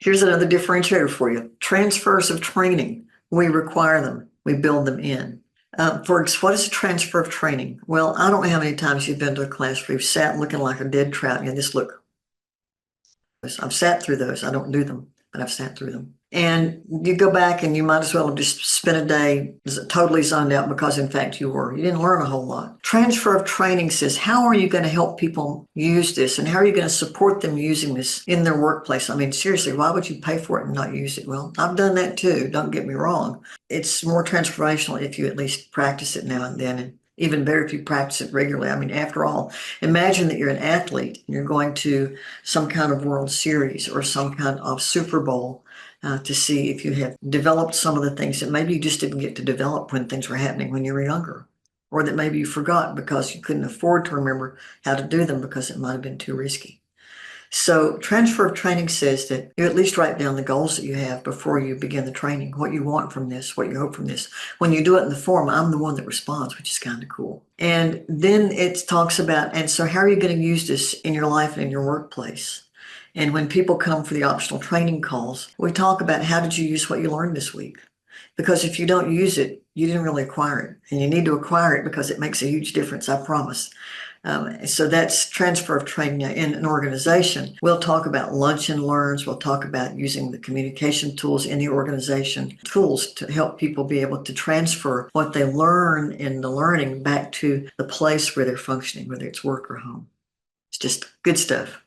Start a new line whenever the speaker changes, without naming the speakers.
Here's another differentiator for you. Transfers of training. We require them. We build them in. What is a transfer of training? Well, I don't know how many times you've been to a class where you've sat looking like a dead trout and just look. I've sat through those. I don't do them, but I've sat through them. And you go back and you might as well have just spent a day totally zoned out because, in fact, you didn't learn a whole lot. Transfer of training says, how are you going to help people use this? And how are you going to support them using this in their workplace? I mean, seriously, why would you pay for it and not use it? Well, I've done that too. Don't get me wrong. It's more transformational if you at least practice it now and then. And even better if you practice it regularly. I mean, after all, imagine that you're an athlete and you're going to some kind of World Series or some kind of Super Bowl to see if you have developed some of the things that maybe you just didn't get to develop when things were happening when you were younger, or that maybe you forgot because you couldn't afford to remember how to do them because it might have been too risky. So transfer of training says that you at least write down the goals that you have before you begin the training, what you want from this, what you hope from this. When you do it in the form, I'm the one that responds, which is kind of cool. And then it talks about, and so how are you going to use this in your life and in your workplace? And when people come for the optional training calls, we talk about how did you use what you learned this week? Because if you don't use it, you didn't really acquire it. And you need to acquire it because it makes a huge difference, I promise. So that's transfer of training in an organization. We'll talk about lunch and learns. We'll talk about using the communication tools in the organization, tools to help people be able to transfer what they learn in the learning back to the place where they're functioning, whether it's work or home. It's just good stuff.